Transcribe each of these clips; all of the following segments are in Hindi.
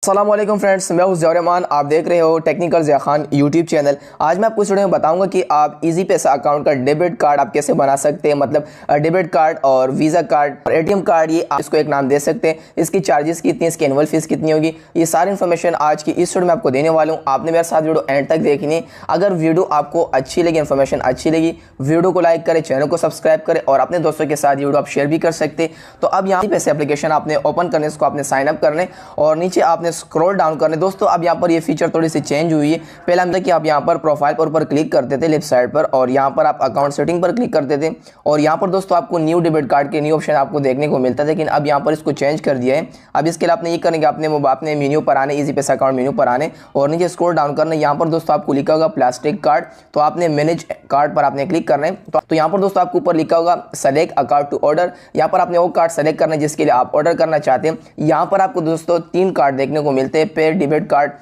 अस्सलाम वालेकुम फ्रेंड्स, मैं हूं ज़िया रहमान। आप देख रहे हो technical Zia Khan YouTube channel. आज मैं आपको इस वीडियो में बताऊंगा कि आप इजी पैसा अकाउंट का डेबिट कार्ड आप कैसे बना सकते हैं। मतलब डेबिट कार्ड और वीज़ा कार्ड और एटीएम कार्ड, ये आप इसको एक नाम दे सकते हैं। इसकी चार्जेस कितनी, इसकी एनुअल फीस कितनी होगी, ये सारी इन्फॉर्मेशन आज की इस वीडियो में आपको देने वाला हूँ। आपने मेरे साथ वीडियो एंड तक देखनी है। अगर वीडियो आपको अच्छी लगी, इन्फॉर्मेशन अच्छी लगी, वीडियो को लाइक करें, चैनल को सब्सक्राइब करें और अपने दोस्तों के साथ वीडियो आप शेयर भी कर सकते हैं। तो अब यहाँ पैसे एप्लीकेशन आपने ओपन करने, इसको आपने साइन अप करने और नीचे आपने स्क्रॉल डाउन करने। दोस्तों अब यहाँ पर ये फीचर थोड़ी सी चेंज हुई है। पहले हम कि आप यहाँ पर प्रोफाइल पर ऊपर क्लिक करते थे लेफ्ट साइड पर और यहाँ पर आप अकाउंट सेटिंग पर क्लिक करते थे और यहाँ पर दोस्तों आपको न्यू डेबिट कार्ड के न्यू ऑप्शन आपको देखने को मिलता था, लेकिन अब यहाँ पर इसको चेंज कर दिया है। अब इसके लिए आपने ये करेंगे, अपने मेन्यू पर आने, इजी पैसा अकाउंट मेन्यू पर आने और नीचे स्क्रॉल डाउन करना। यहाँ पर दोस्तों आपको लिखा होगा प्लास्टिक कार्ड, तो आपने मैनेज कार्ड पर आपने क्लिक करना है। तो यहाँ पर दोस्तों आपको ऊपर लिखा होगा select a card to order. यहाँ पर आपने वो कार्ड सेलेक्ट करना है जिसके लिए आप ऑर्डर करना चाहते हैं। यहाँ पर आपको दोस्तों 3 कार्ड देखने को मिलते हैं, पे debit card,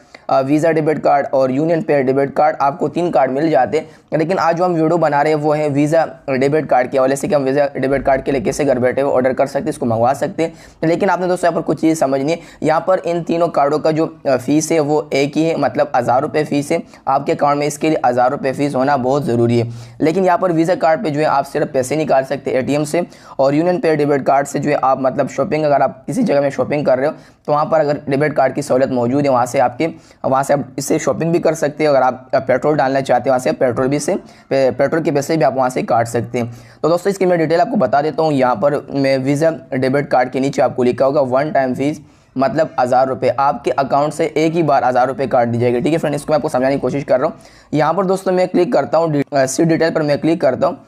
visa debit card और यूनियन पे डेबिट कार्ड। आपको 3 कार्ड मिल जाते हैं, लेकिन आज जो हम वीडियो बना रहे हैं वो है वीज़ा डेबिट कार्ड के हवाले से कि हम वीज़ा डेबिट कार्ड के लिए कैसे घर बैठे हुए ऑर्डर कर सकते हैं, इसको मंगवा सकते हैं। लेकिन आपने दोस्तों यहाँ पर कुछ चीज़ समझनी है। यहाँ पर इन तीनों कार्डों का जो फीस है वो एक ही है, मतलब 1000 रुपये फीस है आपके अकाउंट में। इसके लिए 1000 रुपये फीस होना बहुत ज़रूरी है। लेकिन यहाँ पर वीज़ा कार्ड पर जो है आप सिर्फ पैसे निकाल सकते हैं एटीएम से, और यूनियन पे डेबिट कार्ड से जो है आप मतलब शॉपिंग, अगर आप किसी जगह में शॉपिंग कर रहे हो तो वहाँ पर अगर डेबिट कार्ड की सहूलत मौजूद है, वहाँ से आप इससे शॉपिंग भी कर सकते हैं। अगर आप पेट्रोल डालना चाहते हैं वहाँ से पेट्रोल के पैसे भी आप वहाँ से काट सकते हैं। तो दोस्तों इसकी मैं डिटेल आपको बता देता हूँ। यहाँ पर मैं वीज़ा डेबिट कार्ड के नीचे आपको लिखा होगा 1 टाइम फीस, मतलब 1000 रुपये आपके अकाउंट से एक ही बार 1000 रुपये काट दी जाएगी। ठीक है फ्रेंड, इसको मैं आपको समझाने की कोशिश कर रहा हूँ। यहाँ पर दोस्तों मैं क्लिक करता हूँ, सी डिटेल पर मैं क्लिक करता हूँ।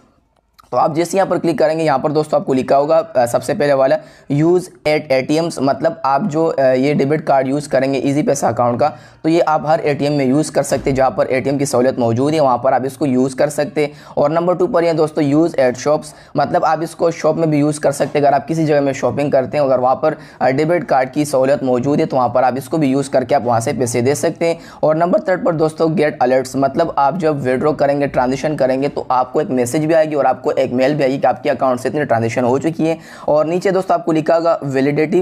तो आप जैसे यहाँ पर क्लिक करेंगे, यहाँ पर दोस्तों आपको लिखा होगा सबसे पहले वाला यूज़ एट एटीएम्स, मतलब आप जो ये डेबिट कार्ड यूज़ करेंगे इजी पैसा अकाउंट का, तो ये आप हर एटीएम में यूज़ कर सकते हैं। जहाँ पर एटीएम की सहूलियत मौजूद है वहाँ पर आप इसको यूज़ कर सकते हैं। और नंबर 2 पर ये दोस्तों यूज़ एट शॉप्स, मतलब आप इसको शॉप में भी यूज़ कर सकते हैं। अगर आप किसी जगह में शॉपिंग करते हैं, अगर वहाँ पर डेबिट कार्ड की सहूलियत मौजूद है तो वहाँ पर आप इसको भी यूज़ करके आप वहाँ से पैसे दे सकते हैं। और नंबर 3 पर दोस्तों गेट अलर्ट्स, मतलब आप जब विड्रॉ करेंगे, ट्रांजेक्शन करेंगे तो आपको एक मैसेज भी आएगी और आपको एक मेल भी आएगी कि आपके अकाउंट से इतनी ट्रांजेक्शन हो चुकी है। और नीचे दोस्तों आपको लिखा होगा वैलिडिटी,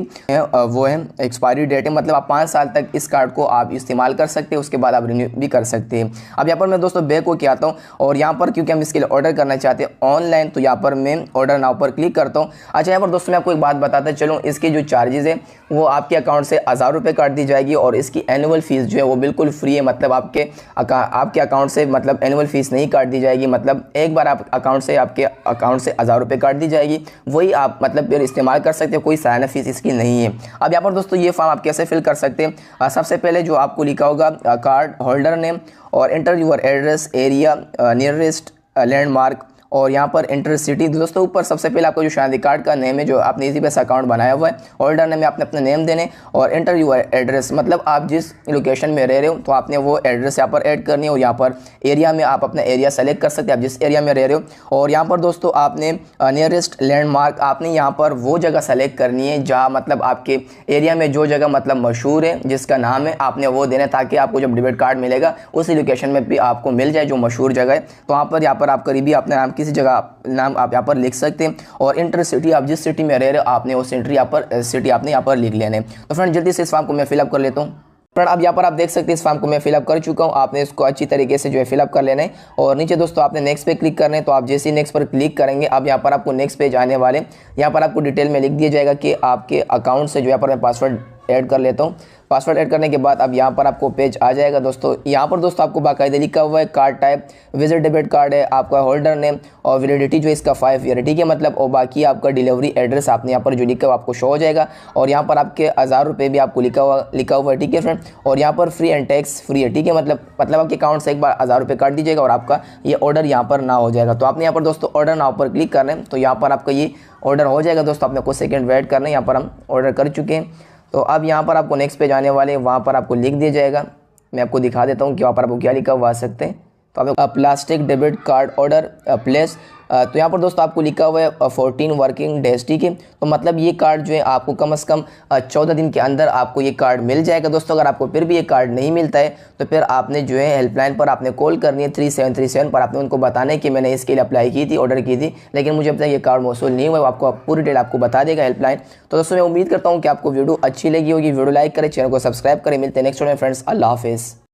वो है एक्सपायरी डेट है, मतलब आप 5 साल तक इस कार्ड को आप इस्तेमाल कर सकते हैं, उसके बाद आप रिन्यू भी कर सकते हैं। अब यहाँ पर मैं दोस्तों बैक को क्या आता हूँ और यहाँ पर क्योंकि हम इसके लिए ऑर्डर करना चाहते हैं ऑनलाइन, तो यहाँ पर मैं ऑर्डर नाउ पर क्लिक करता हूँ। अच्छा, यहाँ पर दोस्तों मैं आपको एक बात बताता चलूँ, इसके जो चार्जेस है वो आपके अकाउंट से 1000 रुपये काट दी जाएगी और इसकी एनुअल फीस जो है वो बिल्कुल फ्री है। मतलब आपके अकाउंट से मतलब एनुअल फीस नहीं काट दी जाएगी, मतलब एक बार आप आपके अकाउंट से 1000 रुपये काट दी जाएगी, वही आप मतलब फिर इस्तेमाल कर सकते हो, कोई साइन फीस इसकी नहीं है। अब यहाँ पर दोस्तों ये फॉर्म आप कैसे फिल कर सकते हैं। सबसे पहले जो आपको लिखा होगा कार्ड होल्डर नेम और enter your address, area, nearest landmark और यहाँ पर एंटर सिटी। दोस्तों ऊपर सबसे पहले आपको जो शादी कार्ड का नेम है, जो आपने इजी पैसा अकाउंट बनाया हुआ है, होल्डर नेम में आपने अपना नेम देने और एंटर योर एड्रेस, मतलब आप जिस लोकेशन में रह रहे हो तो आपने वो एड्रेस यहाँ पर ऐड करनी है। और यहाँ पर एरिया में आप अपना एरिया सेलेक्ट कर सकते हैं, आप जिस एरिया में रह रहे हो। और यहाँ पर दोस्तों आपने नियरेस्ट लैंडमार्क, आपने यहाँ पर वो जगह सेलेक्ट करनी है जहाँ मतलब आपके एरिया में जो जगह मतलब मशहूर है, जिसका नाम है, आपने वो देना, ताकि आपको जब डेबिट कार्ड मिलेगा उसी लोकेशन में भी आपको मिल जाए जो मशहूर जगह है। तो यहाँ पर आप करीबी अपना नाम, किसी जगह नाम आप यहाँ पर लिख सकते हैं। और इंटर सिटी, आप जिस सिटी में रह रहे हो आपने वो सिटी आपने यहाँ पर लिख लेने। तो फ्रेंड जल्दी से इस फॉर्म को मैं फिलअप कर लेता हूँ। फ्रेंड अब यहाँ पर आप देख सकते हैं इस फॉर्म को मैं फिलअप कर चुका हूँ। आपने इसको अच्छी तरीके से जो है फिलअप कर लेना है और नीचे दोस्तों आपने नेक्स्ट पे क्लिक करना है। तो आप जैसे ही नेक्स्ट पर क्लिक करेंगे, अब यहाँ पर आपको नेक्स्ट पेज आने वाले, यहाँ पर आपको डिटेल में लिख दिया जाएगा कि आपके अकाउंट से जो यहाँ पर मैं पासवर्ड ऐड कर लेता हूँ। पासवर्ड ऐड करने के बाद अब यहाँ पर आपको पेज आ जाएगा दोस्तों। यहाँ पर दोस्तों आपको बाकायदा लिखा हुआ है card type visa debit card है, आपका होल्डर नेम और वैलिडिटी जो इसका 5 ईयर है। ठीक है, मतलब और बाकी आपका डिलीवरी एड्रेस आपने यहाँ पर जो लिखा हुआ आपको शो हो जाएगा। और यहाँ पर आपके 1000 रुपये भी आपको लिखा हुआ है। ठीक है फ्रेंड, और यहाँ पर फ्री एंड टैक्स फ्री है। ठीक है, मतलब आपके अकाउंट से एक बार 1000 रुपये काट दीजिएगा और आपका ये ऑर्डर यहाँ पर ना हो जाएगा। तो आपने यहाँ पर दोस्तों ऑर्डर नाउ पर क्लिक करना है, तो यहाँ पर आपका ये ऑर्डर हो जाएगा। दोस्तों आपने कुछ सेकेंड वेट करना है, यहाँ पर हम ऑर्डर कर चुके हैं। तो अब यहाँ पर आपको नेक्स्ट पेज आने वाले, वहाँ पर आपको लिख दिया जाएगा। मैं आपको दिखा देता हूँ कि वहाँ पर आपको क्या लिखा हुआ आ सकते हैं। तो आप plastic debit card order place तो यहाँ पर दोस्तों आपको लिखा हुआ है 14 वर्किंग डेज, ठीक है। तो मतलब ये कार्ड जो है आपको कम से कम 14 दिन के अंदर आपको ये कार्ड मिल जाएगा दोस्तों। अगर आपको फिर भी ये कार्ड नहीं मिलता है तो फिर आपने जो है हेल्पलाइन पर आपने कॉल करनी है 3737 पर। आपने उनको बताना है कि मैंने इसके लिए अप्लाई की थी, ऑर्डर की थी, लेकिन मुझे अब तक ये कार्ड मौसूल नहीं हुआ। आपको पूरी डिटेल आपको बता देगा हेल्पलाइन। तो दोस्तों मैं उम्मीद करता हूँ कि आपको वीडियो अच्छी लगी होगी। वीडियो लाइक करें, चैनल को सब्सक्राइब करें। मिलते हैं नेक्स्ट वीडियो में फ्रेंड्स। अल्लाह हाफिज़।